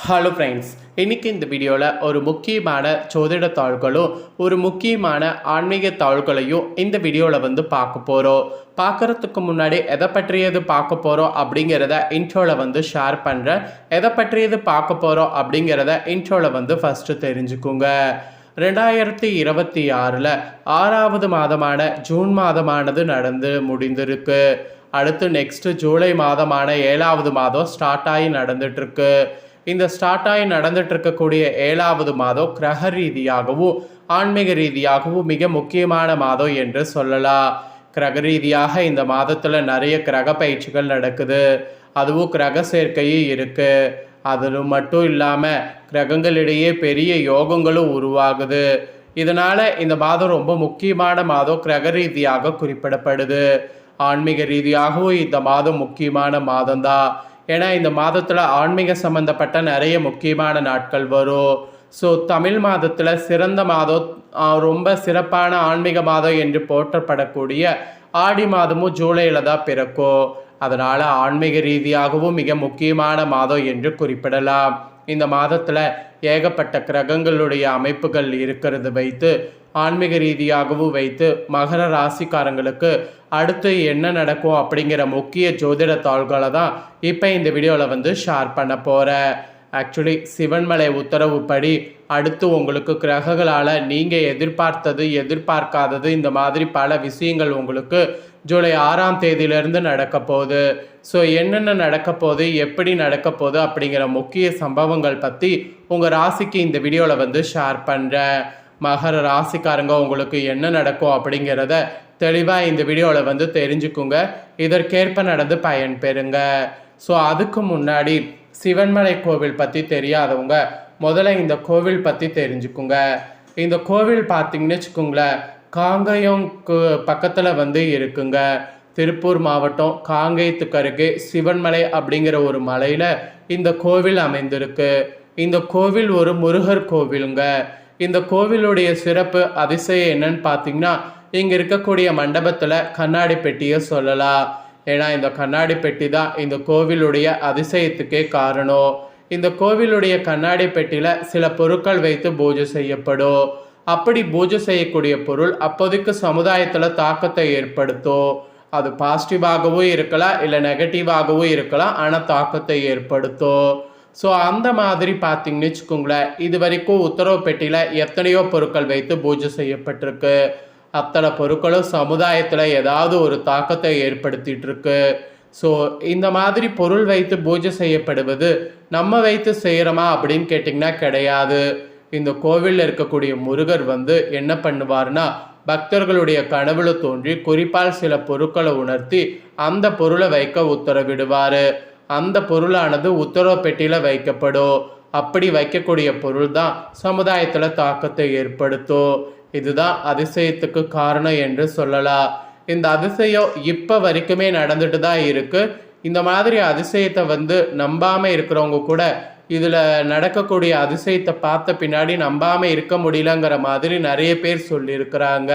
Hello friends, இன்றைக்கி இந்த வீடியோவில் ஒரு முக்கியமான ஜோதிட தாள்களும் ஒரு முக்கியமான ஆன்மீக தாள்களையும் இந்த வீடியோவில் பார்க்க போகிறோம். பார்க்குறதுக்கு முன்னாடி எதை பற்றியது பார்க்க போகிறோம் அப்படிங்கிறத இன்ட்ரோவில் ஷேர் பண்ணுறேன். எதை பற்றியது பார்க்க போகிறோம் அப்படிங்கிறத இன்ட்ரோவில் ஃபஸ்ட்டு தெரிஞ்சுக்குங்க. 2026 6வது மாதமான ஜூன் மாதமானது நடந்து முடிந்திருக்கு. அடுத்து நெக்ஸ்ட்டு ஜூலை மாதமான 7வது மாதம் ஸ்டார்ட் ஆகி நடந்துட்டுருக்கு. இந்த ஸ்டார்ட் ஆகி நடந்துட்டு இருக்கக்கூடிய 7வது மாதம் கிரக ரீதியாகவும் ஆன்மீக ரீதியாகவும் மிக முக்கியமான மாதம் என்று சொல்லலாம். கிரக ரீதியாக இந்த மாதத்தில் நிறைய கிரக பயிற்சிகள் நடக்குது. அதுவும் கிரக சேர்க்கையும் இருக்குது. அது மட்டும் இல்லாமல் கிரகங்களிடையே பெரிய யோகங்களும் உருவாகுது. இதனால் இந்த மாதம் ரொம்ப முக்கியமான மாதம் கிரக ரீதியாக குறிப்பிடப்படுது. ஆன்மீக ரீதியாகவும் இந்த மாதம் முக்கியமான மாதம்தான். ஏன்னா இந்த மாதத்தில் ஆன்மீக சம்மந்தப்பட்ட நிறைய முக்கியமான நாட்கள் வரும். ஸோ தமிழ் மாதத்தில் சிறந்த மாதம், ரொம்ப சிறப்பான ஆன்மீக மாதம் என்று போற்றப்படக்கூடிய ஆடி மாதமும் ஜூலையில் தான் பிறக்கும். அதனால் ஆன்மீக ரீதியாகவும் மிக முக்கியமான மாதம் என்று குறிப்பிடலாம். இந்த மாதத்தில் ஏகப்பட்ட கிரகங்களுடைய அமைப்புகள் இருக்கிறது வைத்து ஆன்மீக ரீதியாகவும் வைத்து மகர ராசிக்காரங்களுக்கு அடுத்து என்ன நடக்கும் அப்படிங்கிற முக்கிய ஜோதிட தாள்களை தான் இப்போ இந்த வீடியோவில் ஷேர் பண்ண போகிறேன். ஆக்சுவலி சிவன்மலை உத்தரவுப்படி அடுத்து உங்களுக்கு கிரகங்களால் நீங்கள் எதிர்பார்த்தது எதிர்பார்க்காதது இந்த மாதிரி பல விஷயங்கள் உங்களுக்கு ஜூலை 6ஆம் தேதியிலேருந்து நடக்க போகுது. ஸோ என்னென்ன நடக்க போகுது, எப்படி நடக்க போகுது அப்படிங்கிற முக்கிய சம்பவங்கள் பற்றி உங்கள் ராசிக்கு இந்த வீடியோவில் ஷேர் பண்ணுறேன். மகர ராசிக்காரங்க உங்களுக்கு என்ன நடக்கும் அப்படிங்கிறத தெளிவாக இந்த வீடியோவில் தெரிஞ்சுக்குங்க. இதற்கேற்ப நடந்து பயன் பெறுங்க. ஸோ அதுக்கு முன்னாடி சிவன்மலை கோவில் பற்றி தெரியாதவங்க முதல்ல இந்த கோவில் பற்றி தெரிஞ்சுக்குங்க. இந்த கோவில் பார்த்திங்கன்னு வச்சுக்கோங்களேன், காங்கயம் பக்கத்தில் இருக்குங்க. திருப்பூர் மாவட்டம் காங்கயத்துக்கு அருகே சிவன்மலை அப்படிங்கிற ஒரு மலையில் இந்த கோவில் அமைந்திருக்கு. இந்த கோவில் ஒரு முருகர் கோவிலுங்க. இந்த கோவிலுடைய சிறப்பு அதிசயம் என்னன்னு பார்த்தீங்கன்னா, இங்கே இருக்கக்கூடிய மண்டபத்தில் கண்ணாடி பெட்டியை சொல்லலாம். ஏன்னா இந்த கண்ணாடி பெட்டி தான் இந்த கோவிலுடைய அதிசயத்துக்கே காரணம். இந்த கோவிலுடைய கண்ணாடி பெட்டியில் சில பொருட்கள் வைத்து பூஜை செய்யப்படும். அப்படி பூஜை செய்யக்கூடிய பொருள் அப்போதைக்கு சமுதாயத்தில் தாக்கத்தை ஏற்படுத்தும். அது பாசிட்டிவாகவும் இருக்கலாம், இல்லை நெகட்டிவாகவும் இருக்கலாம், ஆனால் தாக்கத்தை ஏற்படுத்தும். ஸோ அந்த மாதிரி பார்த்தீங்கன்னு வச்சுக்கோங்களேன், இது வரைக்கும் உத்தரவு பெட்டியில் எத்தனையோ பொருட்கள் வைத்து பூஜை செய்யப்பட்டிருக்கு. அத்தனை பொருட்களும் சமுதாயத்தில் ஏதாவது ஒரு தாக்கத்தை ஏற்படுத்திட்டு இருக்கு. ஸோ இந்த மாதிரி பொருள் வைத்து பூஜை செய்யப்படுவது நம்ம வைத்து செய்கிறோமா அப்படின்னு கேட்டிங்கன்னா கிடையாது. இந்த கோவிலில் இருக்கக்கூடிய முருகர் என்ன பண்ணுவார்னா, பக்தர்களுடைய கனவுல தோன்றி குறிப்பால் சில பொருட்களை உணர்த்தி அந்த பொருளை வைக்க உத்தரவிடுவார். அந்த பொருளானது உத்தரவு பெட்டியில் வைக்கப்படும். அப்படி வைக்கக்கூடிய பொருள் தான் சமுதாயத்தில் தாக்கத்தை ஏற்படுத்தும். இதுதான் அதிசயத்துக்கு காரணம் என்று சொல்லலாம். இந்த அதிசயம் இப்போ வரைக்குமே நடந்துட்டு தான் இருக்குது. இந்த மாதிரி அதிசயத்தை நம்பாமல் இருக்கிறவங்க கூட இதில் நடக்கக்கூடிய அதிசயத்தை பார்த்த பின்னாடி நம்பாமல் இருக்க முடியலங்கிற மாதிரி நிறைய பேர் சொல்லியிருக்கிறாங்க.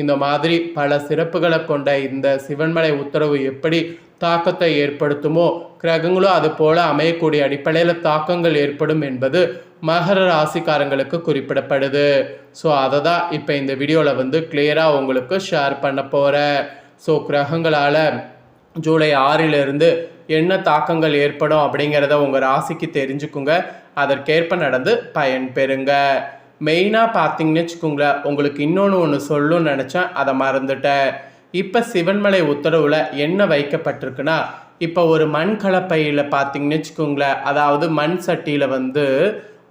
இந்த மாதிரி பல சிறப்புகளை கொண்ட இந்த சிவன்மலை உத்தரவு எப்படி தாக்கத்தை ஏற்படுத்துமோ, கிரகங்களும் அது போல அமையக்கூடிய அடிப்படையில் தாக்கங்கள் ஏற்படும் என்பது மகர ராசிக்காரங்களுக்கு குறிப்பிடப்படுது. ஸோ அதை தான் இப்போ இந்த வீடியோவில் கிளியராக உங்களுக்கு ஷேர் பண்ண போகிறேன். ஸோ கிரகங்களால் ஜூலை 6லிருந்து என்ன தாக்கங்கள் ஏற்படும் அப்படிங்கிறத உங்கள் ராசிக்கு தெரிஞ்சுக்குங்க. அதற்கேற்ப நடந்து பயன் பெறுங்க. மெயினாக பார்த்தீங்கன்னு வச்சுக்கோங்களேன், உங்களுக்கு ஒன்று சொல்லணும்னு நினச்சேன், அதை மறந்துட்டேன். இப்போ சிவன்மலை உத்தரவில் என்ன வைக்கப்பட்டிருக்குன்னா, இப்போ ஒரு மண் கலப்பையில் பார்த்தீங்கன்னு வச்சுக்கோங்களேன், அதாவது மண் சட்டியில்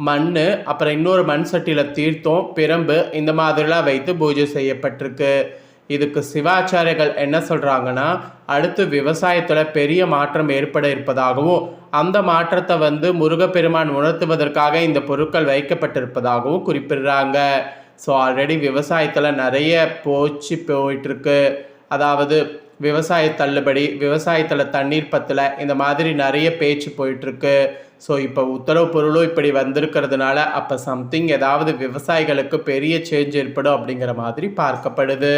மண், அப்புறம் இன்னொரு மண் சட்டியில் தீர்த்தம், பிரம்பு இந்த மாதிரிலாம் வைத்து பூஜை செய்யப்பட்டிருக்கு. இதுக்கு சிவாச்சாரியர்கள் என்ன சொல்கிறாங்கன்னா, அடுத்து விவசாயத்தில் பெரிய மாற்றம் ஏற்பட இருப்பதாகவும் அந்த மாற்றத்தை முருகப்பெருமான் உணர்த்துவதற்காக இந்த பொருட்கள் வைக்கப்பட்டிருப்பதாகவும் குறிப்பிடுறாங்க. ஸோ ஆல்ரெடி விவசாயத்தில் நிறைய போயிட்டுருக்கு. அதாவது விவசாய தள்ளுபடி, விவசாயத்தில் தண்ணீர் பத்தல, இந்த மாதிரி நிறைய பேச்சு போயிட்டுருக்கு. ஸோ இப்போ உத்தரவு பொருளும் இப்படி வந்திருக்கிறதுனால அப்போ சம்திங் ஏதாவது விவசாயிகளுக்கு பெரிய சேஞ்ச் ஏற்படும் அப்படிங்கிற மாதிரி பார்க்கப்படுது.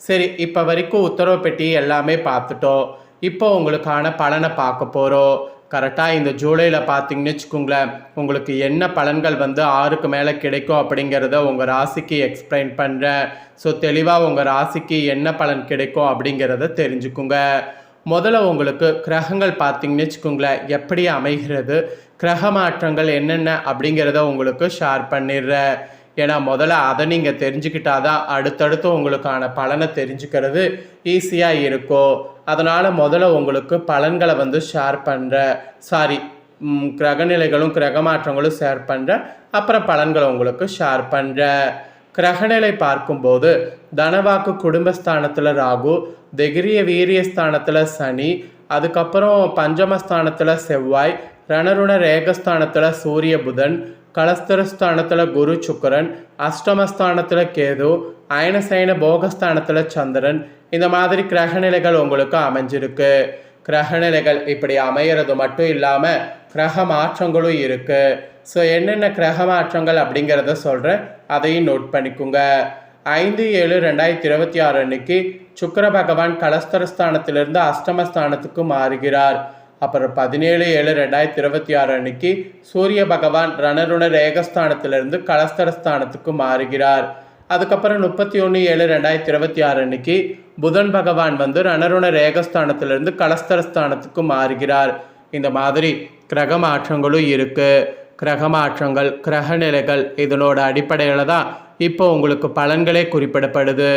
சரி, இப்போ வரைக்கும் உத்தரவு பெட்டி எல்லாமே பார்த்துட்டோம். இப்போ உங்களுக்கான பலனை பார்க்க போகிறோம். கரெக்டாக இந்த ஜூலையில் பார்த்தீங்கன்னு வச்சுக்கோங்களேன், உங்களுக்கு என்ன பலன்கள் வந்து 6க்கு மேலே கிடைக்கும் அப்படிங்கிறத உங்கள் ராசிக்கு எக்ஸ்பிளைன் பண்ணுறேன். ஸோ தெளிவாக உங்கள் ராசிக்கு என்ன பலன் கிடைக்கும் அப்படிங்கிறத தெரிஞ்சுக்குங்க. முதல்ல உங்களுக்கு கிரகங்கள் பார்த்தீங்கன்னு வச்சுக்கோங்களேன் எப்படி அமைகிறது, கிரக மாற்றங்கள் என்னென்ன அப்படிங்கிறத உங்களுக்கு ஷேர் பண்ணிடுறேன். ஏன்னா முதல்ல அதை நீங்கள் தெரிஞ்சுக்கிட்டாதான் அடுத்தடுத்து உங்களுக்கான பலனை தெரிஞ்சுக்கிறது ஈஸியாக இருக்கும். அதனால் முதல்ல உங்களுக்கு பலன்களை வந்து ஷேர் பண்ணுறேன், கிரகநிலைகளும் கிரக மாற்றங்களும் ஷேர் பண்ணுறேன், அப்புறம் பலன்களை உங்களுக்கு ஷேர் பண்ணுறேன். கிரகநிலை பார்க்கும்போது தனவாக்கு குடும்பஸ்தானத்தில் ராகு, தைரிய வீரியஸ்தானத்தில் சனி, அதுக்கப்புறம் பஞ்சமஸ்தானத்தில் செவ்வாய், ரணருண ரேகஸ்தானத்தில் சூரிய புதன், கலஸ்தரஸ்தானத்தில் குரு சுக்கரன், அஷ்டமஸ்தானத்தில் கேது, அயனசயன போகஸ்தானத்தில் சந்திரன், இந்த மாதிரி கிரகநிலைகள் உங்களுக்கு அமைஞ்சிருக்கு. கிரகநிலைகள் இப்படி அமையிறது மட்டும் இல்லாமல் கிரக மாற்றங்களும் இருக்குது. ஸோ என்னென்ன கிரக மாற்றங்கள் அப்படிங்கிறத சொல்கிறேன், அதையும் நோட் பண்ணிக்கோங்க. 5/7/2026 அன்னைக்கு சுக்கிர பகவான் கலஸ்தரஸ்தானத்திலிருந்து அஷ்டமஸ்தானத்துக்கு மாறுகிறார். அப்புறம் 17/7/2026 அன்னைக்கு சூரிய பகவான் ரணருண ரேகஸ்தானத்திலிருந்து கலஸ்தரஸ்தானத்துக்கு மாறுகிறார். அதுக்கப்புறம் 31/7/2026 அன்னைக்கு புதன் பகவான் வந்து ரணருண ரேகஸ்தானத்திலிருந்து கலஸ்தரஸ்தானத்துக்கு மாறுகிறார். இந்த மாதிரி கிரக மாற்றங்களும் இருக்குது. கிரக மாற்றங்கள், கிரகநிலைகள் இதனோட அடிப்படையில் தான் இப்போ உங்களுக்கு பலன்களே குறிப்பிடப்படுது.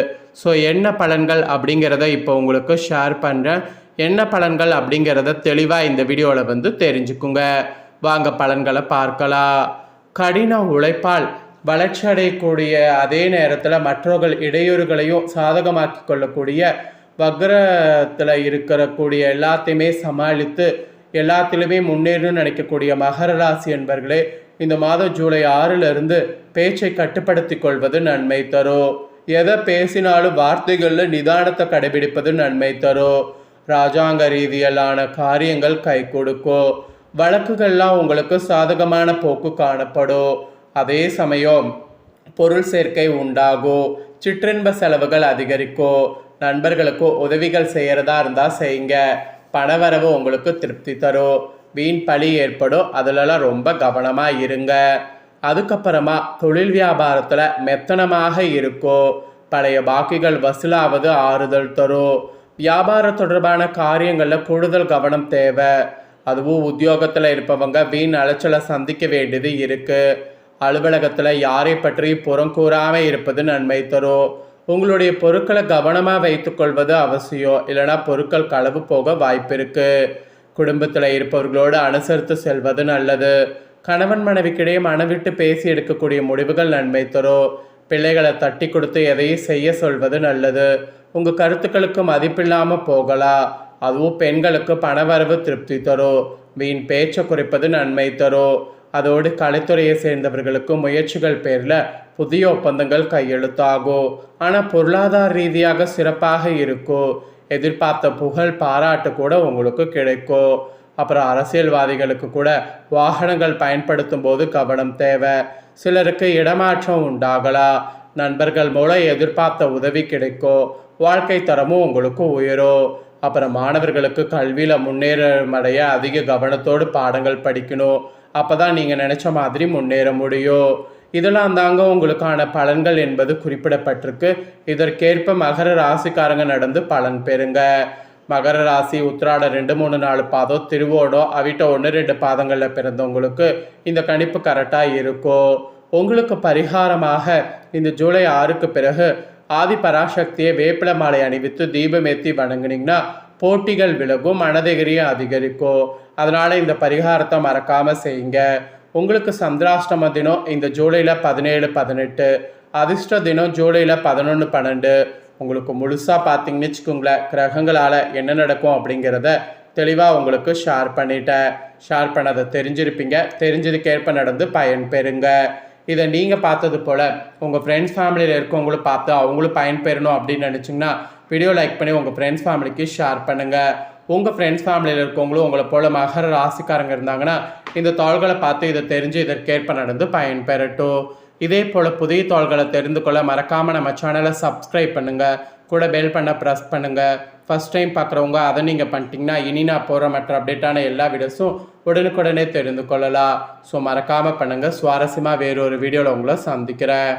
ஸோ என்ன பலன்கள் அப்படிங்கிறத இப்போ உங்களுக்கு ஷேர் பண்ணுறேன். என்ன பலன்கள் அப்படிங்கிறத தெளிவாக இந்த வீடியோவில் வந்து தெரிஞ்சுக்குங்க. வாங்க பலன்களை பார்க்கலாம். கடின உழைப்பால் வளர்ச்சி அடையக்கூடிய அதே நேரத்தில் மற்றவர்கள் இடையூறுகளையும் சாதகமாக்கி கொள்ளக்கூடிய வக்ரத்தில் இருக்கக்கூடிய எல்லாத்தையுமே சமாளித்து எல்லாத்திலுமே முன்னேறணும்னு நினைக்கக்கூடிய மகர ராசி என்பர்களே, இந்த மாதம் ஜூலை 6லிருந்து பேச்சை கட்டுப்படுத்தி கொள்வது நன்மை தரும். எதை பேசினாலும் வார்த்தைகளில் நிதானத்தை கடைபிடிப்பது நன்மை தரும். ராஜாங்க ரீதியிலான காரியங்கள் கை கொடுக்கும். வழக்குகள்லாம் உங்களுக்கு சாதகமான போக்கு காணப்படும். அதே சமயம் பொருள் சேர்க்கை உண்டாகும். சிற்றின்ப செலவுகள் அதிகரிக்கும். நண்பர்களுக்கு உதவிகள் செய்கிறதா இருந்தால் செய்யுங்க. பணவரவு உங்களுக்கு திருப்தி தரும். வீண் பழி ஏற்படும், அதிலெல்லாம் ரொம்ப கவனமாக இருங்க. அதுக்கப்புறமா தொழில் வியாபாரத்தில் மெத்தனமாக இருக்கும். பழைய பாக்கிகள் வசூலாவது ஆறுதல் தரும். வியாபார தொடர்பான காரியங்களில் கூடுதல் கவனம் தேவை. அதுவும் உத்தியோகத்தில் இருப்பவங்க வீண் அலைச்சலை சந்திக்க வேண்டியது இருக்குது. அலுவலகத்தில் யாரை பற்றி புறங்கூறாமல் இருப்பது நன்மை தரும். உங்களுடைய பொருட்களை கவனமாக வைத்துக்கொள்வது அவசியம், இல்லைனா பொருட்கள் களவு போக வாய்ப்பு இருக்குது. குடும்பத்தில் இருப்பவர்களோடு அனுசரித்து செல்வது நல்லது. கணவன் மனைவிக்கிடையே மனவிட்டு பேசி எடுக்கக்கூடிய முடிவுகள் நன்மை தரும். பிள்ளைகளை தட்டி கொடுத்து எதையும் செய்ய சொல்வது நல்லது. உங்கள் கருத்துக்களுக்கு மதிப்பில்லாமல் போகலாம். அதுவும் பெண்களுக்கு பணவரவு திருப்தி தரும். வீண் பேச்சை குறைப்பது நன்மை தரும். அதோடு கலைத்துறையை சேர்ந்தவர்களுக்கு முயற்சிகள் பேரில் புதிய ஒப்பந்தங்கள் கையெழுத்தாகும். ஆனால் பொருளாதார ரீதியாக சிறப்பாக இருக்கும். எதிர்பார்த்த புகழ் பாராட்டு கூட உங்களுக்கு கிடைக்கும். அப்புறம் அரசியல்வாதிகளுக்கு கூட வாகனங்கள் பயன்படுத்தும் போது கவனம் தேவை. சிலருக்கு இடமாற்றம் உண்டாகலாம். நண்பர்கள் மூலம் எதிர்பார்த்த உதவி கிடைக்கும். வாழ்க்கை தரமும் உங்களுக்கு உயரும். அப்புறம் மாணவர்களுக்கு கல்வியில் முன்னேறமடைய அதிக கவனத்தோடு பாடங்கள் படிக்கணும். அப்போ தான் நீங்கள் நினச்ச மாதிரி முன்னேற முடியும். இதெல்லாம் தாங்க உங்களுக்கான பலன்கள் என்பது குறிப்பிடப்பட்டிருக்கு. இதற்கேற்ப மகர ராசிக்காரங்க நடந்து பலன் பெறுங்க. மகர ராசி உத்திராட 2, 3, 4 பாதம், திருவோடம், அவிட்ட 1, 2 பாதங்களில் பிறந்தவங்களுக்கு இந்த கணிப்பு கரெக்டாக இருக்கும். உங்களுக்கு பரிகாரமாக இந்த ஜூலை 6க்கு பிறகு ஆதி பராசக்தியை வேப்பில மாலை அணிவித்து தீபமேற்றி வணங்குனீங்கன்னா போட்டிகள் விலகும், மனதைரியம் அதிகரிக்கும். அதனால் இந்த பரிகாரத்தை மறக்காமல் செய்யுங்க. உங்களுக்கு சந்திராஷ்டம தினம் இந்த ஜூலையில் 17, 18, அதிர்ஷ்ட தினம் ஜூலையில் 11, 12. உங்களுக்கு முழுசாக பார்த்தீங்கன்னு வச்சுக்கோங்களேன், கிரகங்களால் என்ன நடக்கும் அப்படிங்கிறத தெளிவாக உங்களுக்கு ஷேர் பண்ணிட்டேன். ஷேர் பண்ணதை தெரிஞ்சிருப்பீங்க. தெரிஞ்சதுக்கேற்ப நடந்து பயன் பெறுங்க. இதை நீங்கள் பார்த்தது போல் உங்கள் ஃப்ரெண்ட்ஸ் ஃபேமிலியில் இருக்கவங்களும் பார்த்து அவங்களும் பயன்பெறணும் அப்படின்னு நினச்சிங்கன்னா வீடியோ லைக் பண்ணி உங்கள் ஃப்ரெண்ட்ஸ் ஃபேமிலிக்கு ஷேர் பண்ணுங்கள். உங்கள் ஃப்ரெண்ட்ஸ் ஃபேமிலியில் இருக்கவங்களும் உங்களை போல் மகர ராசிக்காரங்க இருந்தாங்கன்னா இந்த தாள்களை பார்த்து இதை தெரிஞ்சு இதற்கேற்ப நடந்து பயன்பெறட்டும். இதே போல் புதிய தாள்களை தெரிந்து கொள்ள மறக்காமல் நம்ம சேனலை சப்ஸ்கிரைப் பண்ணுங்கள். கூட பெல் பண்ண ப்ரெஸ் பண்ணுங்கள். ஃபஸ்ட் டைம் பார்க்குறவங்க அதை நீங்கள் பண்ணிட்டீங்கன்னா இனி நான் போகிற மற்ற அப்டேட்டான எல்லா வீடியோஸும் உடனுக்குடனே தெரிந்து கொள்ளலாம். ஸோ மறக்காமல் பண்ணுங்கள். சுவாரஸ்யமாக வேறொரு வீடியோவில் உங்களை சந்திக்கிறேன்.